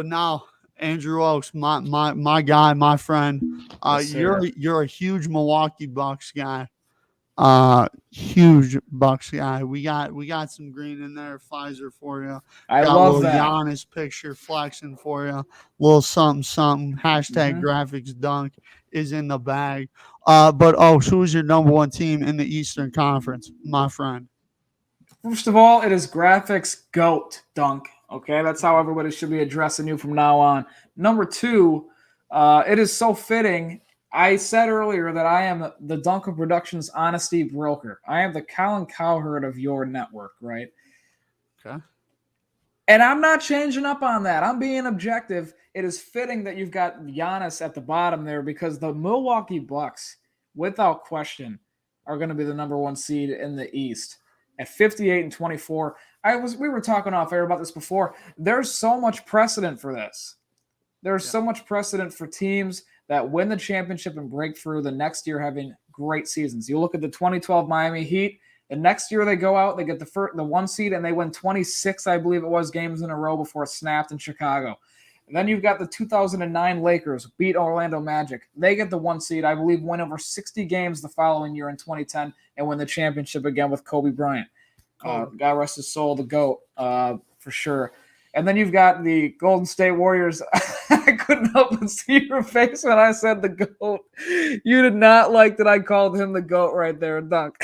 but now Andrew Oaks, my guy, my friend. Yes, sir. You're a huge Milwaukee Bucks guy. Huge Bucks guy. We got some green in there, Pfizer for you. I Got a love little that. Giannis picture flexing for you. Little something something. Hashtag hmm graphics dunk is in the bag. But who's your number one team in the Eastern Conference, my friend? First of all, it is graphics goat dunk. Okay, that's how everybody should be addressing you from now on. Number two, it is so fitting. I said earlier that I am the Dunkel Productions honesty broker. I am the Colin Cowherd of your network, right? Okay. And I'm not changing up on that. I'm being objective. It is fitting that you've got Giannis at the bottom there because the Milwaukee Bucks, without question, are going to be the number one seed in the East at 58 and 24. We were talking off air about this before. There's so much precedent for this. There's so much precedent for teams that win the championship and break through the next year having great seasons. You look at the 2012 Miami Heat. The next year they go out, they get the one seed, and they win 26, I believe it was, games in a row before it snapped in Chicago. And then you've got the 2009 Lakers beat Orlando Magic. They get the one seed, I believe, win over 60 games the following year in 2010 and win the championship again with Kobe Bryant. God rest his soul, the GOAT, for sure. And then you've got the Golden State Warriors. I couldn't help but see your face when I said the GOAT. You did not like that I called him the GOAT right there, Dunk.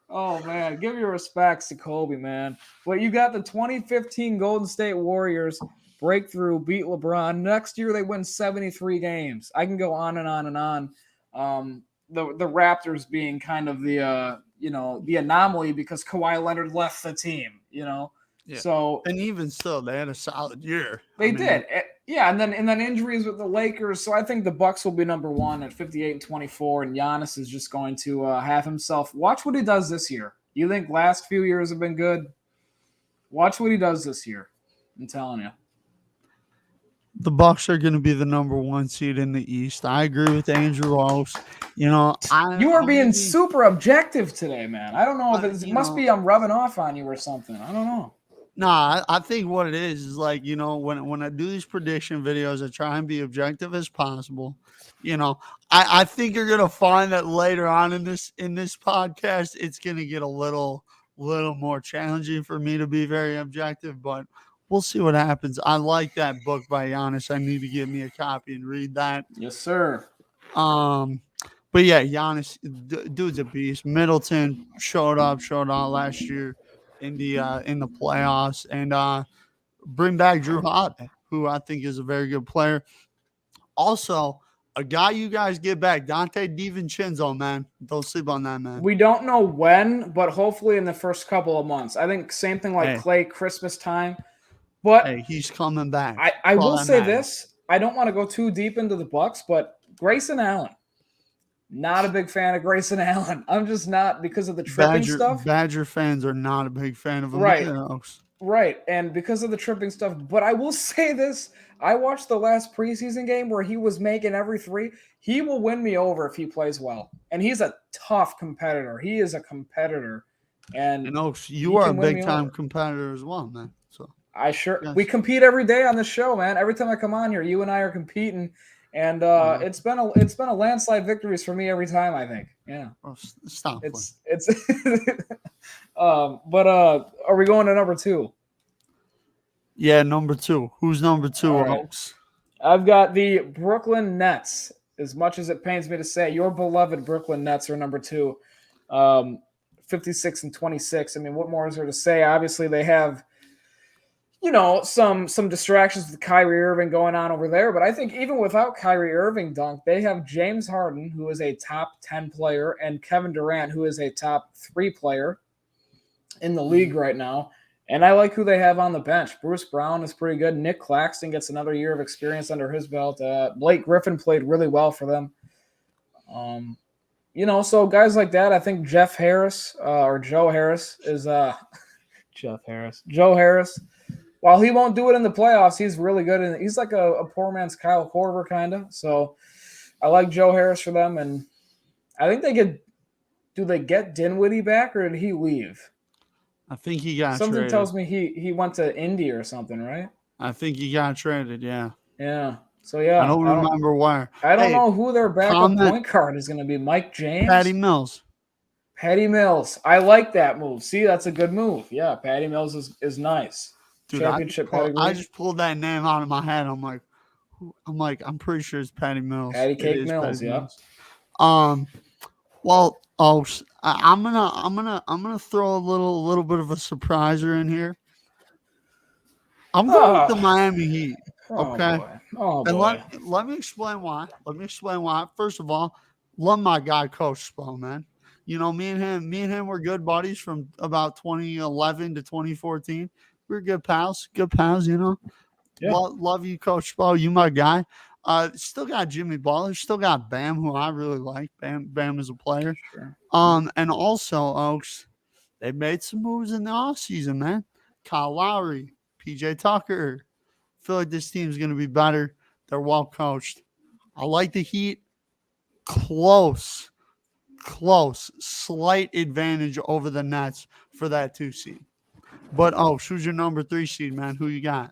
Oh, man. Give your respects to Kobe, man. But you got the 2015 Golden State Warriors breakthrough, beat LeBron. Next year, they win 73 games. I can go on and on and on. The Raptors being kind of the anomaly because Kawhi Leonard left the team, Yeah. So and even still, they had a solid year. They did. Yeah, and then injuries with the Lakers. So I think the Bucks will be number one at 58 and 24, and Giannis is just going to have himself. Watch what he does this year. You think last few years have been good? Watch what he does this year. I'm telling you. The Bucks are going to be the number one seed in the East. I agree with Andrew Oaks. You are being super objective today, man. I don't know if it must be I'm rubbing off on you or something. I don't know. Nah, I think what it is like, when I do these prediction videos, I try and be objective as possible. I think you're gonna find that later on in this podcast, it's gonna get a little more challenging for me to be very objective, but we'll see what happens. I like that book by Giannis. I need to give me a copy and read that. Yes, sir. But yeah, Giannis, dude's a beast. Middleton showed out last year in the playoffs, and bring back Drew Holiday, who I think is a very good player. Also, a guy you guys get back, Dante DiVincenzo, man. Don't sleep on that, man. We don't know when, but hopefully in the first couple of months. I think same thing like Clay, Christmas time. But he's coming back. I will say this. I don't want to go too deep into the Bucks, but Grayson Allen. Not a big fan of Grayson Allen. I'm just not because of the tripping stuff. Badger fans are not a big fan of him. Right. And because of the tripping stuff. But I will say this. I watched the last preseason game where he was making every three. He will win me over if he plays well. And he's a tough competitor. He is a competitor. And Oaks, you are a big-time competitor as well, man. So we compete every day on the show, man. Every time I come on here, you and I are competing. And it's been a landslide victories for me every time, I think. Yeah. Oh, stop. But are we going to number two? Yeah, number two. Who's number two, Oaks? I've got the Brooklyn Nets. As much as it pains me to say, your beloved Brooklyn Nets are number two. 56 and 26. I mean, what more is there to say? Obviously, they have some distractions with Kyrie Irving going on over there. But I think even without Kyrie Irving, Dunk, they have James Harden, who is a top 10 player, and Kevin Durant, who is a top 3 player in the league right now. And I like who they have on the bench. Bruce Brown is pretty good. Nick Claxton gets another year of experience under his belt. Blake Griffin played really well for them. So guys like that, I think Jeff Harris or Joe Harris is Jeff Harris. Joe Harris. While he won't do it in the playoffs, he's really good. And he's like a poor man's Kyle Korver kind of. So I like Joe Harris for them. And I think do they get Dinwiddie back or did he leave? I think he got something traded. Tells me he went to Indy or something, right? I think he got traded. Yeah, Yeah. So I yeah, don't remember where. I don't Hey, know who their backup comment point guard is going to be. Mike Patty James, Mills. Patty Mills. I like that move. See, that's a good move. Yeah, Patty Mills is nice. Dude, Championship I pedigree. just pulled that name out of my head. I'm pretty sure it's Patty Mills. Patty It Cake is Patty Mills. Yep. Mills. Um, well, I'm gonna throw a little bit of a surpriser in here. I'm going with the Oh, Miami Heat. oh Okay, boy. Oh and boy. let me explain why. Let me explain why. First of all, love my guy, Coach Spo, man. You know, me and him were good buddies from about 2011 to 2014. We were good pals. You know, Yeah. love you, Coach Spo. You my guy. Still got Jimmy Butler. Still got Bam, who I really like. Bam is a player. Sure. And also, Oaks, they made some moves in the offseason, man. Kyle Lowry, PJ Tucker. Feel like this team's going to be better. They're well coached. I like the Heat. Close, slight advantage over the Nets for that 2 seed. But who's your number 3 seed, man? Who you got?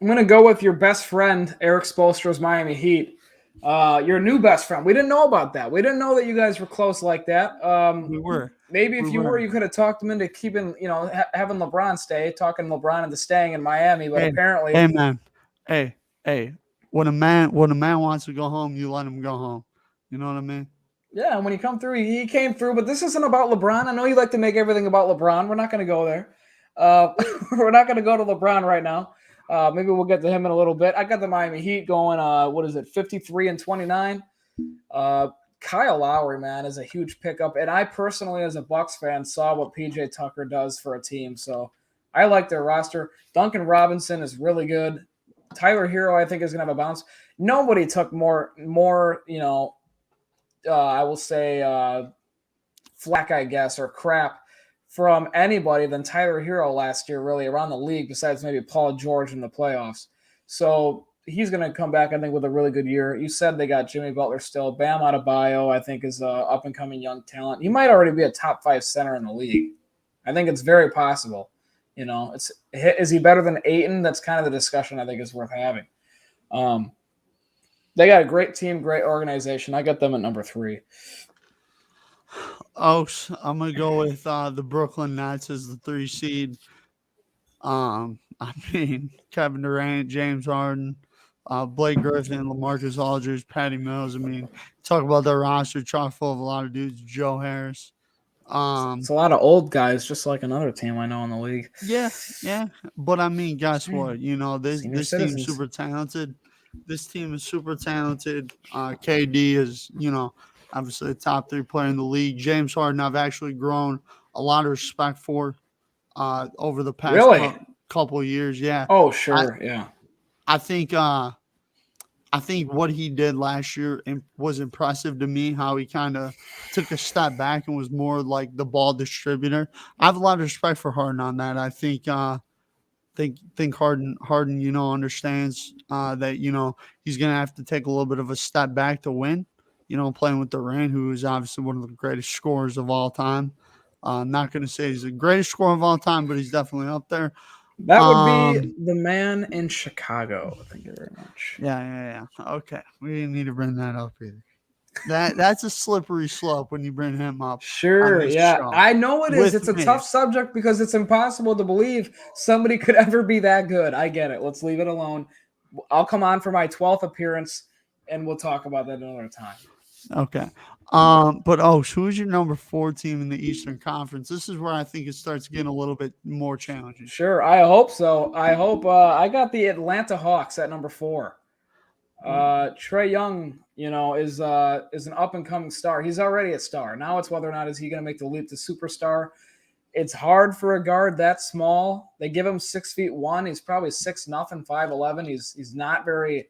I'm gonna go with your best friend, Eric Spoelstra's Miami Heat. Your new best friend. We didn't know about that. We didn't know that you guys were close like that. We were. Maybe if We you were, were. you could have talked him into keeping, having LeBron stay, talking LeBron into staying in Miami. But Hey, apparently, hey, man. Hey. When a man wants to go home, you let him go home. You know what I mean? yeah, when he come through, he came through. But this isn't about LeBron. I know you like to make everything about LeBron. We're not going to go there. We're not going to go to LeBron right now. Maybe we'll get to him in a little bit. I got the Miami Heat going. What is it, 53-29? Kyle Lowry, man, is a huge pickup, and I personally, as a Bucks fan, saw what PJ Tucker does for a team. So I like their roster. Duncan Robinson is really good. Tyler Hero, I think, is going to have a bounce. Nobody took more, I will say, flack, I guess, or crap from anybody than Tyler Hero last year, really, around the league, besides maybe Paul George in the playoffs. So he's going to come back, I think, with a really good year. You said they got Jimmy Butler still. Bam Adebayo, I think, is an up-and-coming young talent. He might already be a top-5 center in the league. I think it's very possible. Is he better than Ayton? That's kind of the discussion I think is worth having. They got a great team, great organization. I got them at number 3. I'm gonna go with the Brooklyn Nets as the 3 seed. I mean Kevin Durant, James Harden, Blake Griffin, LaMarcus Aldridge, Patty Mills. I mean, talk about their roster, chock full of a lot of dudes. Joe Harris. It's a lot of old guys, just like another team I know in the league. Yeah. But I mean, guess what? You know, Senior this team's citizens. super talented. This team is super talented. KD is, obviously a top 3 player in the league. James Harden, I've actually grown a lot of respect for over the past Really? couple of years. Yeah. Oh, I, sure. Yeah. I think what he did last year was impressive to me. How he kind of took a step back and was more like the ball distributor. I have a lot of respect for Harden on that. I think Harden understands that he's gonna have to take a little bit of a step back to win. Playing with Durant, who is obviously one of the greatest scorers of all time. Not gonna say he's the greatest scorer of all time, but he's definitely up there. That would be the man in Chicago. Thank you very much. Yeah. Okay, we didn't need to bring that up either. That's a slippery slope when you bring him up. Sure, yeah. Show. I know it is. With It's a me. tough subject because it's impossible to believe somebody could ever be that good. I get it. Let's leave it alone. I'll come on for my 12th appearance, and we'll talk about that another time. Okay. But who's your number 4 team in the Eastern Conference? This is where I think it starts getting a little bit more challenging. Sure, I hope so. I hope I got the Atlanta Hawks at number 4. Trae Young, is an up and coming star. He's already a star. Now it's whether or not is he going to make the leap to superstar. It's hard for a guard that small. They give him 6'1". He's probably 6'0", 5'11". He's not very,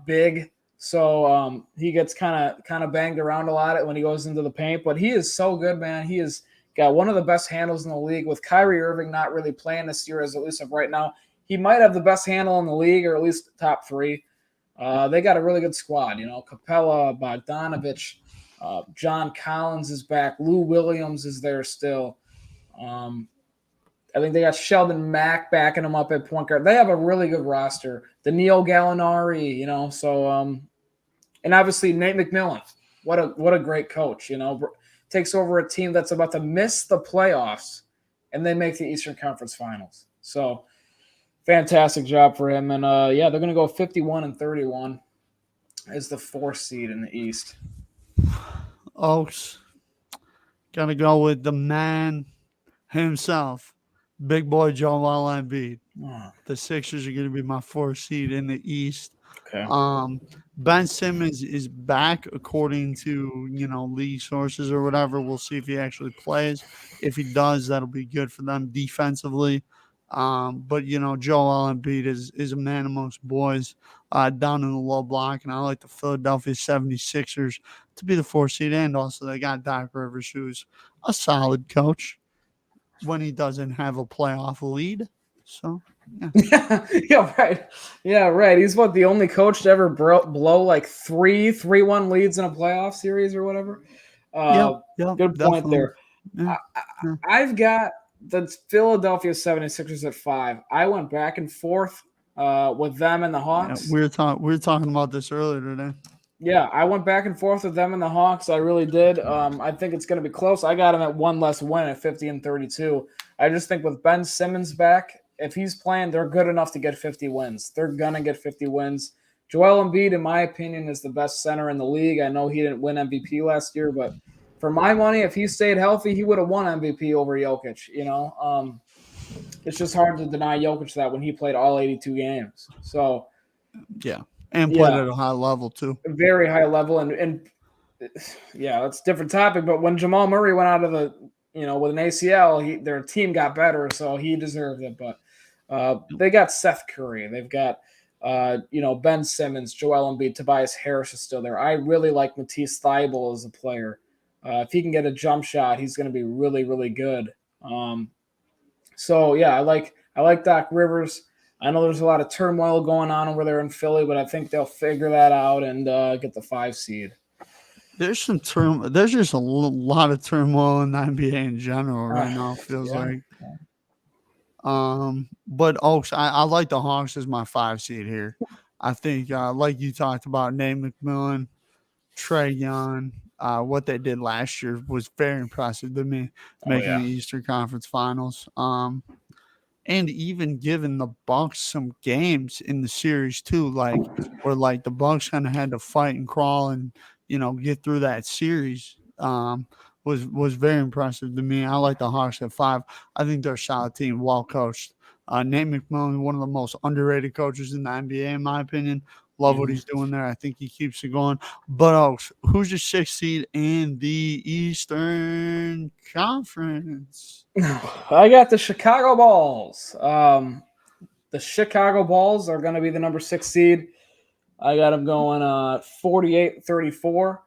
big. So he gets kind of banged around a lot when he goes into the paint. But he is so good, man. He has got one of the best handles in the league. With Kyrie Irving not really playing this year, as at least of right now, he might have the best handle in the league, or at least top 3. They got a really good squad. Capella, Bogdanovich, John Collins is back. Lou Williams is there still. I think they got Sheldon Mack backing them up at point guard. They have a really good roster. Danilo Gallinari, so and obviously Nate McMillan. What a great coach, takes over a team that's about to miss the playoffs and they make the Eastern Conference Finals. So fantastic job for him. And they're going to go 51-31 as the 4th seed in the East. Oaks, gotta go with the man himself, big boy Joel Embiid. The Sixers are going to be my 4th seed in the East. Okay. Ben Simmons is back according to league sources or whatever. We'll see if he actually plays. If he does, that'll be good for them defensively. But Joel Embiid is a man amongst boys down in the low block, and I like the Philadelphia 76ers to be the 4th seed, and also they got Doc Rivers, who's a solid coach when he doesn't have a playoff lead. So yeah, right. He's the only coach to ever blow like 3-1 leads in a playoff series or whatever. Good point there. Yeah. I've got the Philadelphia 76ers at 5. I went back and forth with them and the Hawks. We were talking about this earlier today. Yeah, I went back and forth with them and the Hawks. I really did. I think it's going to be close. I got them at one less win at 50-32. I just think with Ben Simmons back, if he's playing, they're good enough to get 50 wins. They're going to get 50 wins. Joel Embiid, in my opinion, is the best center in the league. I know he didn't win MVP last year, but for my money, if he stayed healthy, he would have won MVP over Jokic. It's just hard to deny Jokic that when he played all 82 games. So, yeah. And played at a high level, too. Very high level. And that's a different topic. But when Jamal Murray went out of with an ACL, their team got better, so he deserved it. But they got Seth Curry. They've got, Ben Simmons, Joel Embiid, Tobias Harris is still there. I really like Matisse Thybulle as a player. If he can get a jump shot, he's going to be really, really good. I like Doc Rivers. I know there's a lot of turmoil going on over there in Philly, but I think they'll figure that out and get the 5 seed. There's some turmoil. There's just a lot of turmoil in the NBA in general right now. It feels like. But Oaks, I like the Hawks as my 5 seed here. I think, like you talked about, Nate McMillan, Trae Young, what they did last year was very impressive to me, making the Eastern Conference Finals. And even giving the Bucks some games in the series too, where the Bucks kind of had to fight and crawl and get through that series. Was very impressive to me. I like the Hawks at 5. I think they're a solid team, well coached. Nate McMillan, one of the most underrated coaches in the NBA, in my opinion. Love what he's doing there. I think he keeps it going. But who's your 6th seed in the Eastern Conference? I got the Chicago Bulls. The Chicago Bulls are going to be the number 6 seed. I got them going 48-34.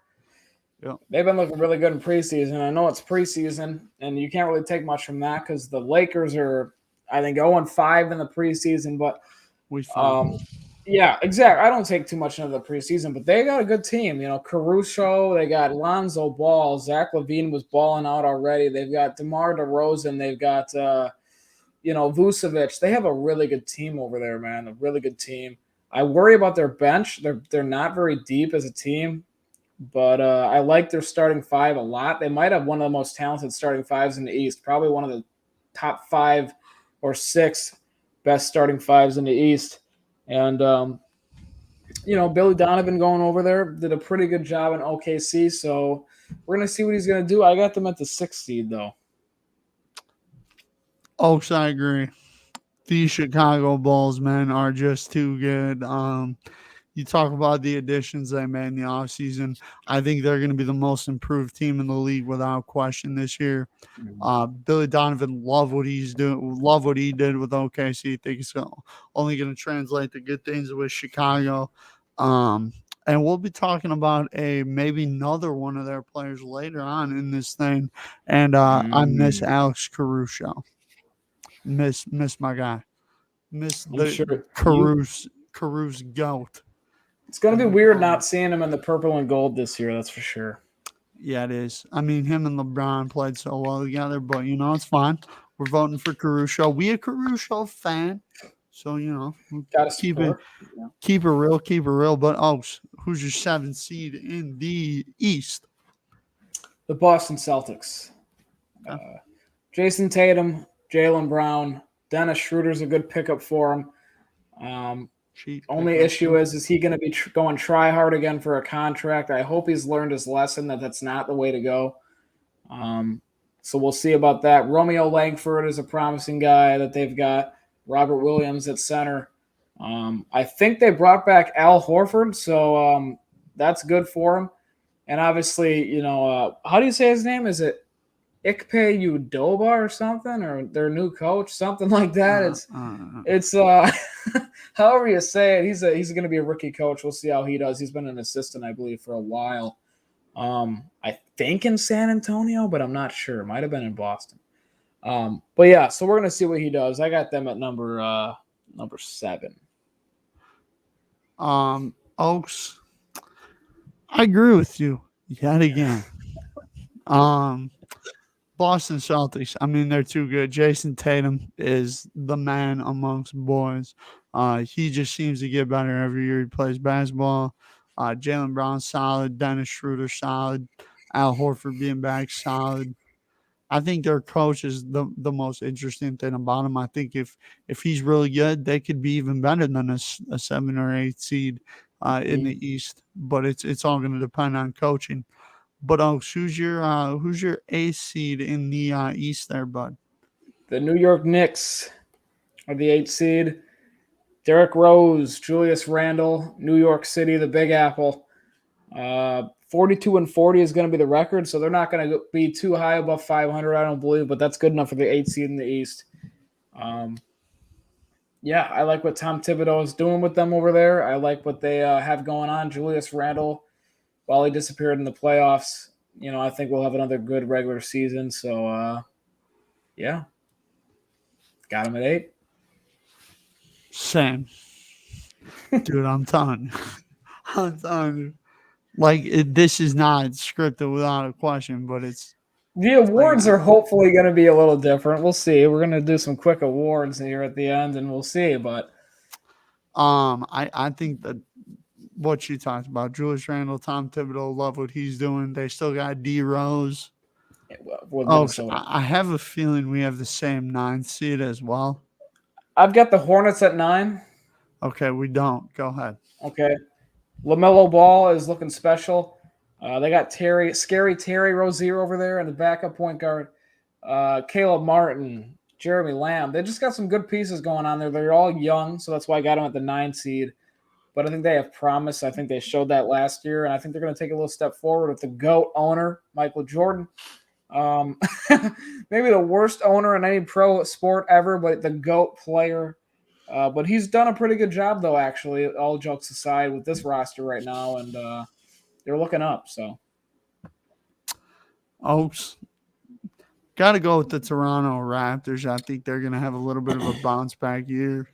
Yep. They've been looking really good in preseason. I know it's preseason, and you can't really take much from that because the Lakers are, I think, 0-5 in the preseason. But yeah, exactly. I don't take too much into the preseason, but they got a good team. Caruso, they got Lonzo Ball, Zach LaVine was balling out already. They've got DeMar DeRozan, they've got Vucevic. They have a really good team over there, man. A really good team. I worry about their bench. They're not very deep as a team, but I like their starting 5 a lot. They might have one of the most talented starting 5s in the East. Probably one of the top 5 or 6 best starting 5s in the East. And, Billy Donovan going over there did a pretty good job in OKC. So we're going to see what he's going to do. I got them at the 6th seed, though. Oaks, I agree. These Chicago Bulls, man, are just too good. You talk about the additions they made in the offseason. I think they're going to be the most improved team in the league without question this year. Billy Donovan, love what he's doing. Love what he did with OKC. Think it's only going to translate to good things with Chicago. And we'll be talking about maybe another one of their players later on in this thing. And I miss Alex Caruso. Miss my guy. Miss the Caruso goat. It's going to be weird not seeing him in the purple and gold this year, that's for sure. Yeah, it is. I mean, him and LeBron played so well together, but, it's fine. We're voting for Caruso. We a Caruso fan, so Got to keep it support. Yeah. keep it real, keep it real. But who's your 7th seed in the East? The Boston Celtics. Okay. Jason Tatum, Jaylen Brown, Dennis Schroeder's a good pickup for him. Cheap Only pickup. issue is he going to be going try hard again for a contract? I hope he's learned his lesson that that's not the way to go. So we'll see about that. Romeo Langford is a promising guy that they've got. Robert Williams at center. I think they brought back Al Horford, so that's good for him. And obviously, how do you say his name? Is it Ikpe Udoba or something, or their new coach, something like that? It's however you say it. He's going to be a rookie coach. We'll see how he does. He's been an assistant, I believe, for a while. I think in San Antonio, but I'm not sure. Might have been in Boston. But yeah, so we're gonna see what he does. I got them at number 7. Oaks, I agree with you yet again. Boston Celtics, I mean, they're too good. Jason Tatum is the man amongst boys. He just seems to get better every year he plays basketball. Jaylen Brown, solid. Dennis Schroeder, solid. Al Horford being back, solid. I think their coach is the most interesting thing about him. I think if he's really good, they could be even better than a 7 or 8 seed in the East. But it's all going to depend on coaching. But who's your A seed in the East there, bud? The New York Knicks are the 8th seed. Derrick Rose, Julius Randle, New York City, the Big Apple. 42-40 is going to be the record, so they're not going to be too high above 500, I don't believe, but that's good enough for the 8th seed in the East. Yeah, I like what Tom Thibodeau is doing with them over there. I like what they have going on. Julius Randle, while he disappeared in the playoffs, I think we'll have another good regular season. So, yeah, got him at 8. Same. Dude, I'm telling you. Like, this is not scripted without a question, but it's... The awards are hopefully going to be a little different. We'll see. We're going to do some quick awards here at the end, and we'll see. But I think that what you talked about, Julius Randle, Tom Thibodeau, love what he's doing. They still got D Rose. I have a feeling we have the same 9 seed as well. I've got the Hornets at 9. Okay, we don't. Go ahead. Okay. LaMelo Ball is looking special. They got Scary Terry Rozier over there and the backup point guard. Caleb Martin, Jeremy Lamb. They just got some good pieces going on there. They're all young, so that's why I got them at the 9 seed. But I think they have promise. I think they showed that last year, and I think they're going to take a little step forward with the GOAT owner, Michael Jordan. Maybe the worst owner in any pro sport ever, but the GOAT player. But he's done a pretty good job, though, actually, all jokes aside, with this roster right now, and they're looking up. So, Oaks, got to go with the Toronto Raptors. I think they're going to have a little bit of a bounce back year.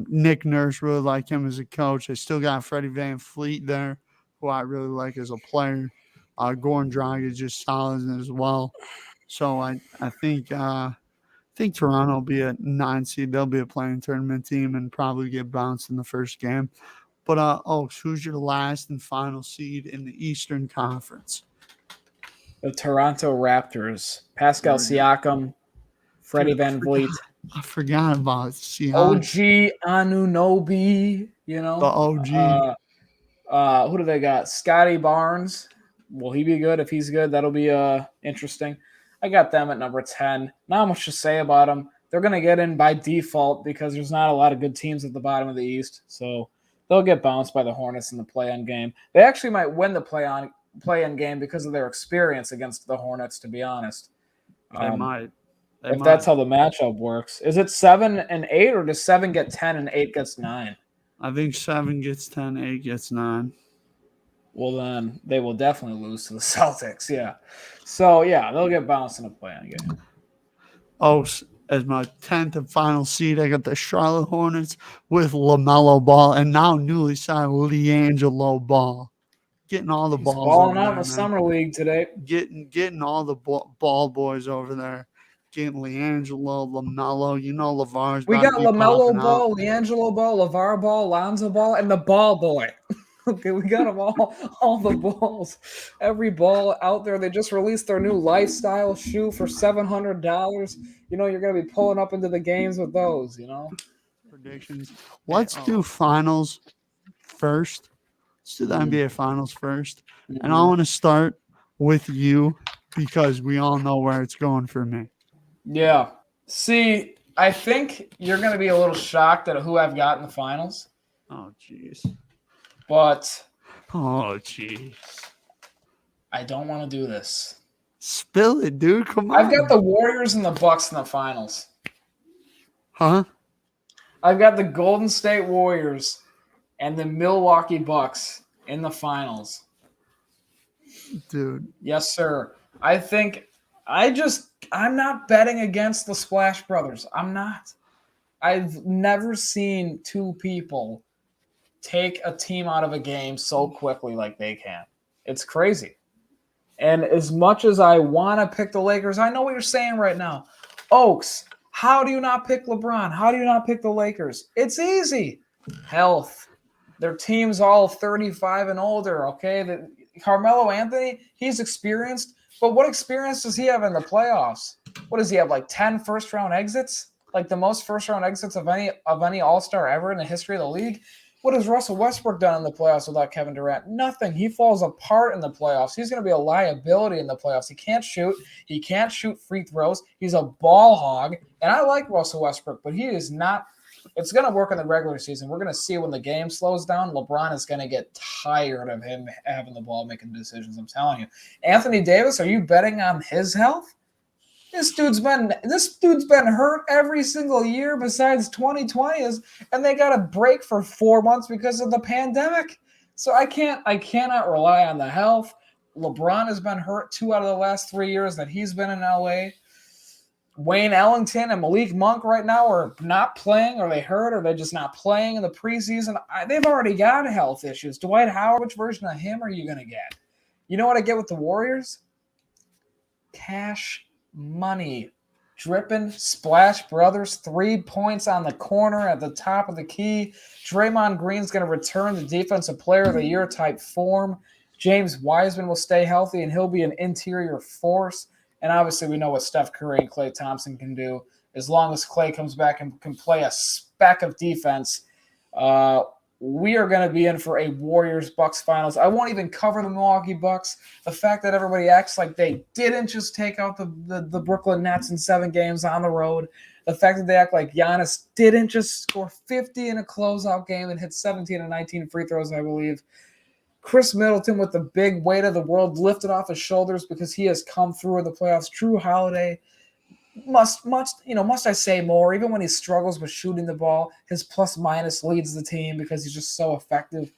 Nick Nurse, really like him as a coach. They still got Freddie Van Fleet there, who I really like as a player. Goran Dragic is just solid as well. So I think Toronto will be a 9 seed. They'll be a playing tournament team and probably get bounced in the first game. But Oaks, who's your last and final seed in the Eastern Conference? The Toronto Raptors. Pascal Siakam, Freddie Van Vliet. I forgot about Siakam. OG Anunoby, The OG. Who do they got? Scotty Barnes. Will he be good? If he's good, that'll be interesting. I got them at number 10. Not much to say about them. They're going to get in by default because there's not a lot of good teams at the bottom of the East. So they'll get bounced by the Hornets in the play-in game. They actually might win the play-in game because of their experience against the Hornets, to be honest. They might. That's how the matchup works. Is it 7 and 8, or does 7 get 10 and 8 gets 9? I think 7 gets 10, 8 gets 9. Well, then they will definitely lose to the Celtics, yeah. So, yeah, they'll get bounced in a play-in game. Oh, as my 10th and final seed, I got the Charlotte Hornets with LaMelo Ball and now newly signed LiAngelo Ball. Getting all the balls balling over out there, in the man. summer league today. Getting all the ball boys over there. getting LiAngelo, LaMelo. You know LeVar's We about to got be popping LaMelo out. Ball, LiAngelo Ball, LeVar Ball, Lonzo Ball, and the Ball Boy. Okay, we got them all the balls, every ball out there. They just released their new lifestyle shoe for $700. You know, you're gonna be pulling up into the games with those. You know, Predictions. Hey, Let's do finals first. Let's do the Mhm. NBA finals first. And I want to start with you because we all know where it's going for me. Yeah. See, I think you're gonna be a little shocked at who I've got in the finals, Oh, jeez. but Oh, jeez. I don't want to do this. Spill it, dude. Come I've got on. the Warriors and the Bucks in the finals. Huh? I've got the Golden State Warriors and the Milwaukee Bucks in the finals. Dude. Yes, sir. I think I'm not betting against the Splash Brothers. I'm not. I've never seen two people take a team out of a game so quickly like they can. It's crazy. And as much as I want to pick the Lakers, I know what you're saying right now. Oaks, how do you not pick LeBron? How do you not pick the Lakers? It's easy. Health. Their team's all 35 and older, okay? Carmelo Anthony, he's experienced, but what experience does he have in the playoffs? What does he have, like 10 first-round exits? Like the most first-round exits of any All-Star ever in the history of the league? What has Russell Westbrook done in the playoffs without Kevin Durant? Nothing. He falls apart in the playoffs. He's going to be a liability in the playoffs. He can't shoot. He can't shoot free throws. He's a ball hog. And I like Russell Westbrook, but he is not. It's going to work in the regular season. We're going to see when the game slows down. LeBron is going to get tired of him having the ball, making decisions. I'm telling you. Anthony Davis, are you betting on his health? This dude's been hurt every single year besides 2020 and they got a break for 4 months because of the pandemic. So I cannot rely on the health. LeBron has been hurt 2 out of the last 3 years that he's been in LA. Wayne Ellington and Malik Monk right now are not playing, or they hurt, or they're just not playing in the preseason. They've already got health issues. Dwight Howard, which version of him are you going to get? You know what I get with the Warriors? Cash money. Dripping Splash Brothers, 3 points on the corner at the top of the key. Draymond Green's going to return to Defensive Player of the Year type form. James Wiseman will stay healthy, and he'll be an interior force. And obviously, we know what Steph Curry and Klay Thompson can do. As long as Klay comes back and can play a speck of defense, we are going to be in for a Warriors-Bucks finals. I won't even cover the Milwaukee Bucks. The fact that everybody acts like they didn't just take out the Brooklyn Nets in 7 games on the road. The fact that they act like Giannis didn't just score 50 in a closeout game and hit 17 and 19 free throws, I believe. Chris Middleton with the big weight of the world lifted off his shoulders because he has come through in the playoffs. Drew Holiday, must I say more? Even when he struggles with shooting the ball, his plus minus leads the team because he's just so effective.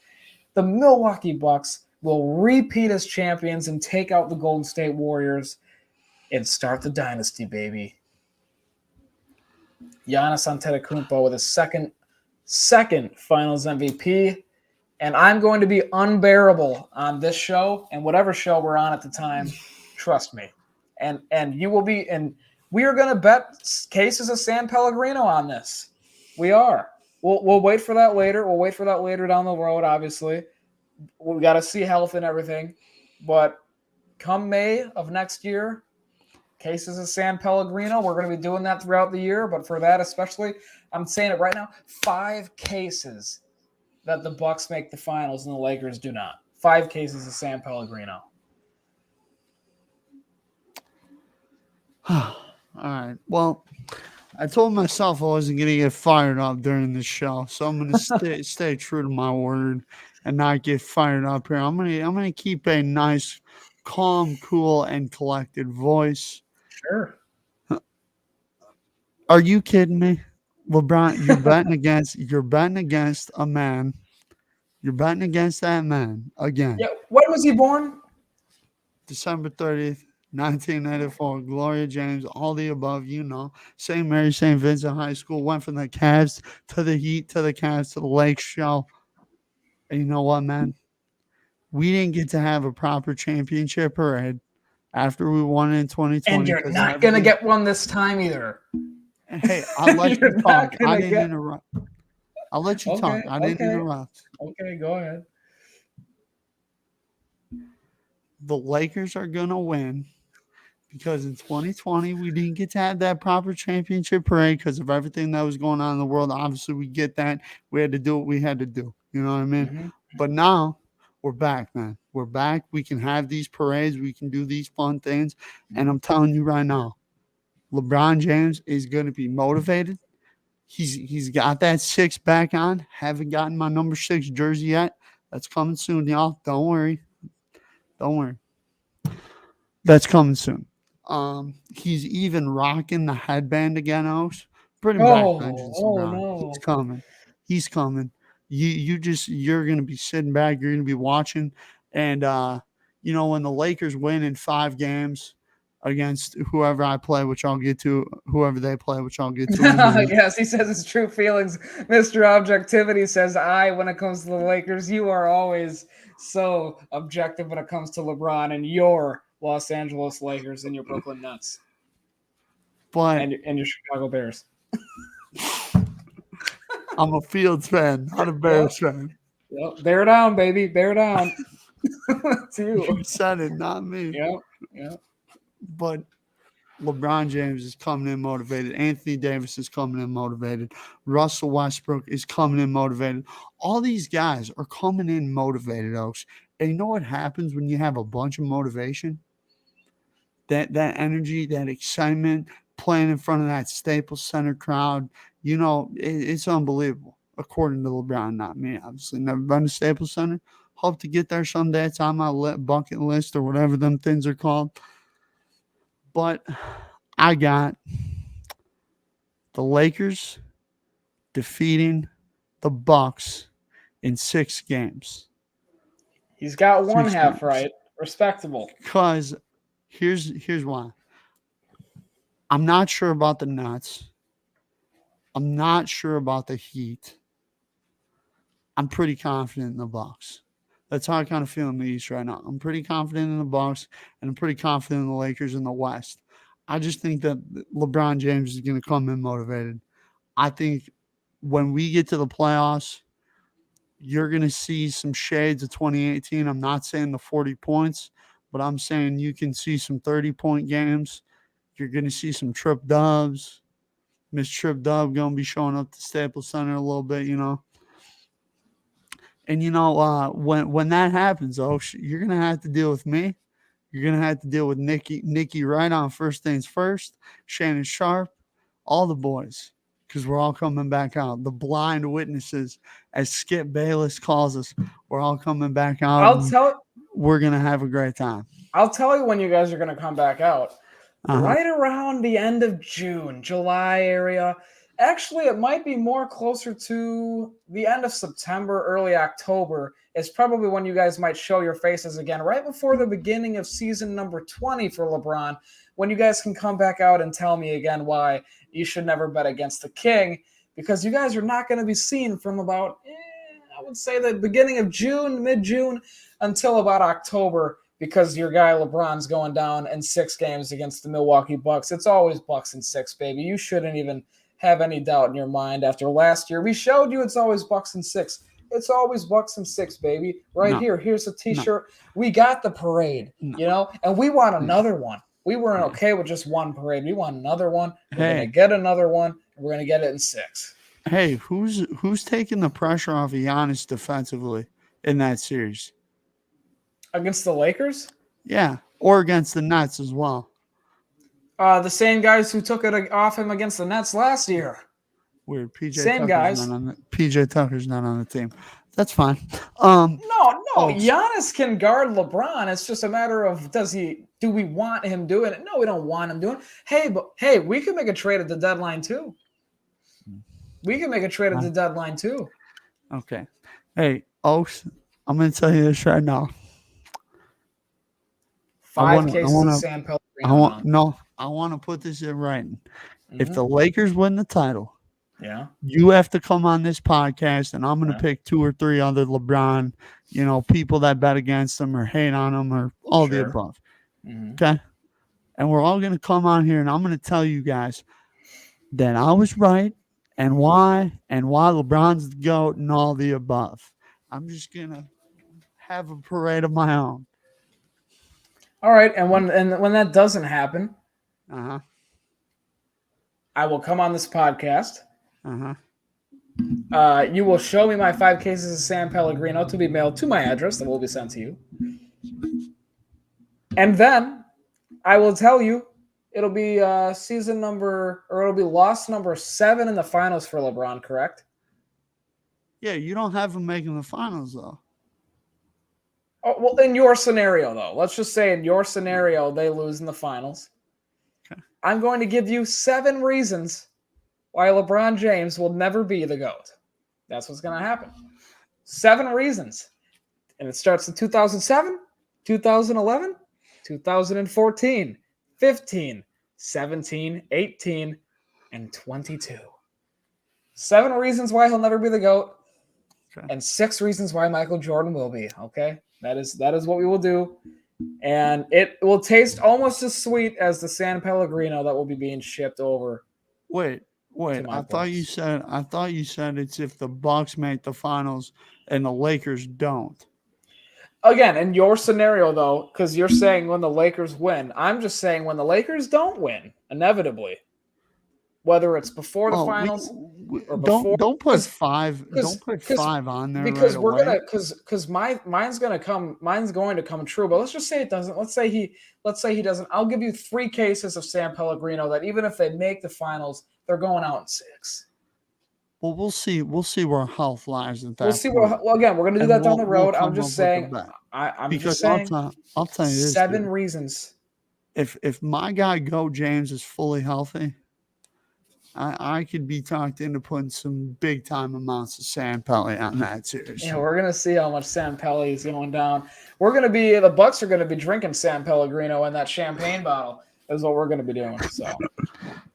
The Milwaukee Bucks will repeat as champions and take out the Golden State Warriors and start the dynasty, baby. Giannis Antetokounmpo with his second Finals MVP. And I'm going to be unbearable on this show and whatever show we're on at the time. Trust me. And you will be, and we are going to bet cases of San Pellegrino on this. We are. We'll wait for that later. We'll wait for that later down the road, obviously. We got to see health and everything. But come May of next year, cases of San Pellegrino, we're going to be doing that throughout the year. But for that especially, I'm saying it right now, 5 cases that the Bucks make the finals and the Lakers do not. 5 cases of San Pellegrino. All right. Well, I told myself I wasn't going to get fired up during the show, so I'm going to stay true to my word and not get fired up here. I'm going to keep a nice, calm, cool, and collected voice. Sure. Are you kidding me? LeBron, you're betting against a man. You're betting against that man again. Yeah. When was he born? December 30th, 1994. Gloria James, all the above, you know. St. Mary, St. Vincent High School. Went from the Cavs to the Heat to the Cavs to the Lake Show. And you know what, man? We didn't get to have a proper championship parade. after we won in 2020. And you're not going to get one this time either. Hey, I'll let you talk. I didn't get... interrupt. I'll let you talk. I didn't interrupt. Okay, go ahead. The Lakers are going to win because in 2020 we didn't get to have that proper championship parade because of everything that was going on in the world. Obviously, we get that. We had to do what we had to do. You know what I mean? Mm-hmm. But now we're back, man. We're back. We can have these parades. We can do these fun things. And I'm telling you right now, LeBron James is going to be motivated. He's got that 6 back on. Haven't gotten my number 6 jersey yet. That's coming soon, y'all. Don't worry. That's coming soon. He's even rocking the headband again, Oaks. Bring him back, Benjamin. No. He's coming. You're gonna be sitting back, you're gonna be watching. And when the Lakers win in 5 games against whoever I play, which I'll get to, whoever they play, which I'll get to. Yes, he says his true feelings. Mr. Objectivity says, when it comes to the Lakers, you are always so objective when it comes to LeBron and your Los Angeles Lakers and your Brooklyn Nets. But and your Chicago Bears. I'm a Fields fan, not a Bears fan. Yep. Bear down, baby. Bear down. That's you. You said it, not me. Yep. But LeBron James is coming in motivated. Anthony Davis is coming in motivated. Russell Westbrook is coming in motivated. All these guys are coming in motivated, Oaks. And you know what happens when you have a bunch of motivation? That energy, that excitement, playing in front of that Staples Center crowd, it's unbelievable. According to LeBron, not me, obviously. Never been to Staples Center. Hope to get there someday. It's on my bucket list or whatever them things are called. But I got the Lakers defeating the Bucks in 6 games. He's got one half games. Right. Respectable. Because here's why. I'm not sure about the Nets. I'm not sure about the Heat. I'm pretty confident in the Bucks. That's how I kind of feel in the East right now. I'm pretty confident in the Bucks, and I'm pretty confident in the Lakers in the West. I just think that LeBron James is going to come in motivated. I think when we get to the playoffs, you're going to see some shades of 2018. I'm not saying the 40 points, but I'm saying you can see some 30-point games. You're going to see some Trip Dubs. Miss Trip Dub going to be showing up to Staples Center a little bit, And when that happens, you're gonna have to deal with me. You're gonna have to deal with Nikki Wright on First Things First, Shannon Sharp, all the boys, because we're all coming back out. The blind witnesses, as Skip Bayless calls us, we're all coming back out. We're gonna have a great time. I'll tell you when you guys are gonna come back out. Right around the end of June, July area. Actually, it might be more closer to the end of September, early October. It's probably when you guys might show your faces again, right before the beginning of season number 20 for LeBron, when you guys can come back out and tell me again why you should never bet against the King, because you guys are not going to be seen from about, I would say the beginning of June, mid-June, until about October, because your guy LeBron's going down in 6 games against the Milwaukee Bucks. It's always Bucks in 6, baby. You shouldn't even have any doubt in your mind after last year. We showed you it's always Bucks in 6. It's always Bucks in 6, baby. Here. Here's a T-shirt. No. We got the parade, and we want another one. We weren't okay with just one parade. We want another one. We're going to get another one, and we're going to get it in 6. Hey, who's taking the pressure off of Giannis defensively in that series? Against the Lakers? Yeah, or against the Nets as well. The same guys who took it off him against the Nets last year. Weird. Same guys. PJ Tucker's not on the team. That's fine. No. Giannis can guard LeBron. It's just a matter of do we want him doing it? No, we don't want him doing it. Hey, we could make a trade at the deadline too. Okay. Hey, Oaks, I'm going to tell you this right now. 5 cases of San Pellegrino. I want to put this in writing. Mm-hmm. If the Lakers win the title, you have to come on this podcast, and I'm going to pick 2 or 3 other LeBron, people that bet against him or hate on him or all the above. Mhm. Okay. And we're all going to come on here and I'm going to tell you guys that I was right and why LeBron's the GOAT and all the above. I'm just going to have a parade of my own. All right, and when that doesn't happen, Uh-huh. I will come on this podcast. Uh-huh. You will show me my 5 cases of San Pellegrino to be mailed to my address that will be sent to you. And then I will tell you it'll be it'll be loss number 7 in the finals for LeBron, correct? Yeah, you don't have him making the finals though. Oh, well, in your scenario, though, let's just say in your scenario they lose in the finals. Okay. I'm going to give you 7 reasons why LeBron James will never be the GOAT. That's what's going to happen. 7 reasons. And it starts in 2007, 2011, 2014, 15, 17, 18, and 22. 7 reasons why he'll never be the GOAT. Okay. And 6 reasons why Michael Jordan will be. Okay? That is what we will do. And it will taste almost as sweet as the San Pellegrino that will be being shipped over. Wait. I thought you said it's if the Bucks make the finals and the Lakers don't. Again, in your scenario, though, because you're saying when the Lakers win, I'm just saying when the Lakers don't win, inevitably, whether it's before the finals or before. Don't put 5 on there because right we're away. gonna because mine's going to come true. But let's just say it doesn't. Let's say he doesn't. I'll give you 3 cases of San Pellegrino that even if they make the finals, they're going out in 6. Well, we'll see where health lies at that. We'll see. Well, again, we're going to do that down the road. I'm just saying. I'm just saying. I'll tell you this. 7 reasons. If my guy Go James is fully healthy, I could be talked into putting some big time amounts of San Pelly on that series. Yeah, we're gonna see how much San Pelli is going down. The Bucks are gonna be drinking San Pellegrino in that champagne bottle. Is what we're gonna be doing. So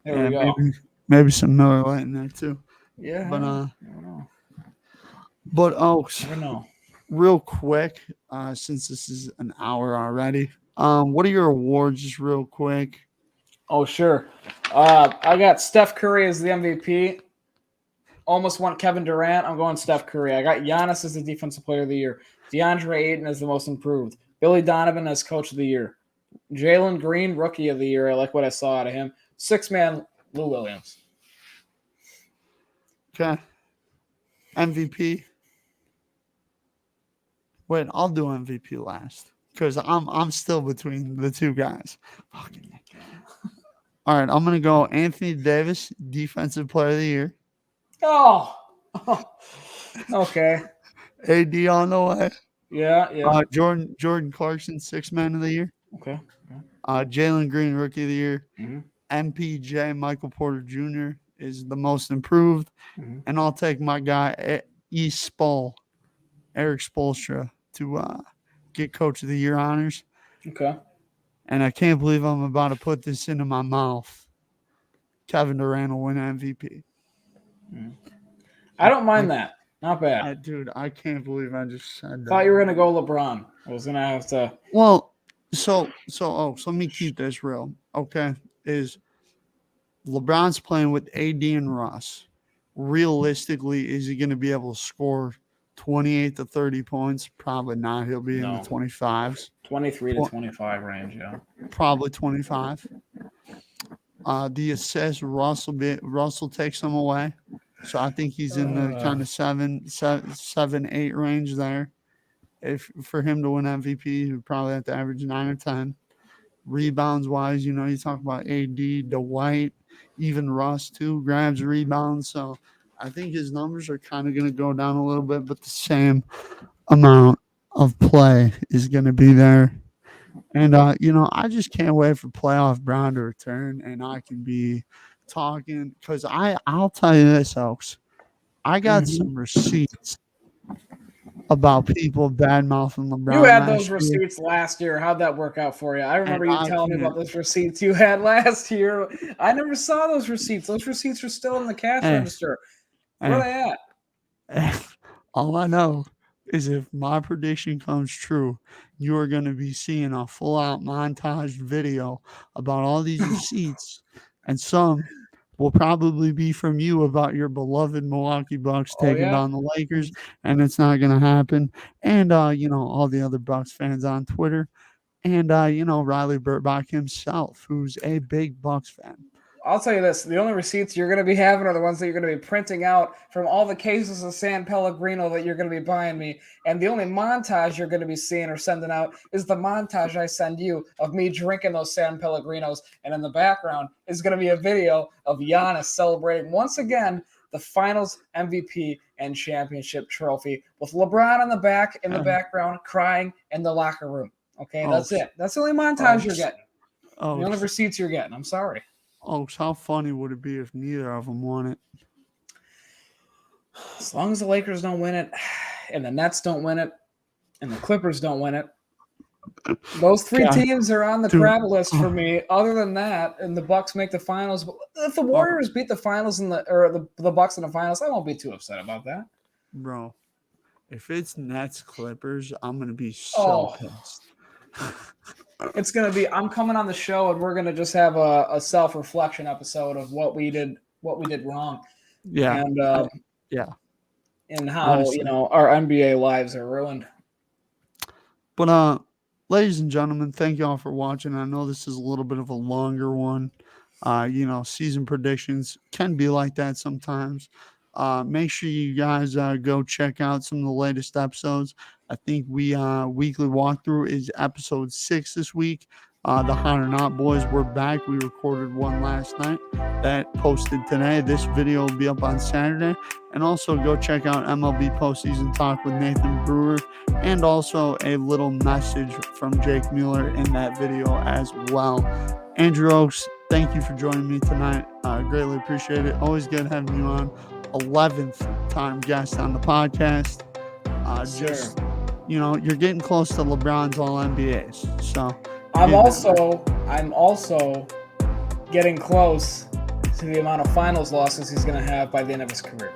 there we go. Maybe some Miller Lite in there too. Yeah, but Oaks, I don't know. Real quick, since this is an hour already, what are your awards? Just real quick. Oh sure, I got Steph Curry as the MVP. Almost won Kevin Durant. I'm going Steph Curry. I got Giannis as the Defensive Player of the Year. DeAndre Ayton as the Most Improved. Billy Donovan as Coach of the Year. Jalen Green, Rookie of the Year. I like what I saw out of him. 6-man, Lou Williams. Okay. MVP. Wait, I'll do MVP last because I'm still between the 2 guys. All right, I'm gonna go Anthony Davis, Defensive Player of the Year. Oh. Okay. AD on the way. Yeah. Jordan Clarkson, 6-man of the year. Okay. Jalen Green, Rookie of the Year. Mm-hmm. MPJ, Michael Porter Jr. is the Most Improved. Mm-hmm. And I'll take my guy, Eric Spoelstra, to get Coach of the Year honors. Okay. And I can't believe I'm about to put this into my mouth. Kevin Durant will win MVP. I don't mind that. Not bad. Dude, I can't believe I just said that. Thought you were going to go LeBron. I was going to have to. Well, so let me keep this real. Okay. Is LeBron's playing with AD and Russ. Realistically, is he going to be able to score 28 to 30 points? Probably not. He'll be in the 25s. 23 to 25 range, yeah. Probably 25. The assist, Russell takes some away. So I think he's in the kind of 7, 8 range there. If for him to win MVP, he would probably have to average 9 or 10. Rebounds wise, you talk about AD, Dwight, even Russ too, grabs rebounds. So I think his numbers are kind of going to go down a little bit, but the same amount of play is going to be there. And, I just can't wait for playoff Brown to return and I can be talking because I'll tell you this, folks. I got some receipts about people bad mouthing LeBron. You had those receipts last year. How'd that work out for you? I remember you telling me about those receipts you had last year. I never saw those receipts. Those receipts are still in the cash register. Where are they at? All I know is if my prediction comes true, you are going to be seeing a full-out montage video about all these receipts, and some will probably be from you about your beloved Milwaukee Bucks Oh taking yeah. down the Lakers, and it's not going to happen. And all the other Bucks fans on Twitter, and Riley Burtbach himself, who's a big Bucks fan. I'll tell you this: the only receipts you're going to be having are the ones that you're going to be printing out from all the cases of San Pellegrino that you're going to be buying me. And the only montage you're going to be seeing or sending out is the montage I send you of me drinking those San Pellegrinos. And in the background is going to be a video of Giannis celebrating once again the Finals MVP and championship trophy with LeBron in the background crying in the locker room. Okay, that's it. That's the only montage you're getting. The only receipts you're getting. I'm sorry. Oaks, how funny would it be if neither of them won it? As long as the Lakers don't win it, and the Nets don't win it, and the Clippers don't win it, those three teams are on the crap list for me. Other than that, and the Bucks make the finals, but if the Warriors beat the finals the Bucks in the finals, I won't be too upset about that. Bro, if it's Nets Clippers, I'm gonna be so pissed. It's going to be, I'm coming on the show and we're going to just have a self-reflection episode of what we did wrong. Yeah. And, and how, Honestly. our NBA lives are ruined. But, ladies and gentlemen, thank you all for watching. I know this is a little bit of a longer one. Season predictions can be like that sometimes. Make sure you guys go check out some of the latest episodes. I think we weekly walkthrough is episode 6 this week. The Hot or Not Boys, we're back. We recorded one last night that posted today. This video will be up on Saturday. And also go check out MLB Postseason Talk with Nathan Brewer, and also a little message from Jake Mueller in that video as well. Andrew Oaks, thank you for joining me tonight. Greatly appreciate it. Always good having you on. 11th time guest on the podcast. You're getting close to LeBron's all NBAs. So I'm also getting close to the amount of finals losses he's going to have by the end of his career.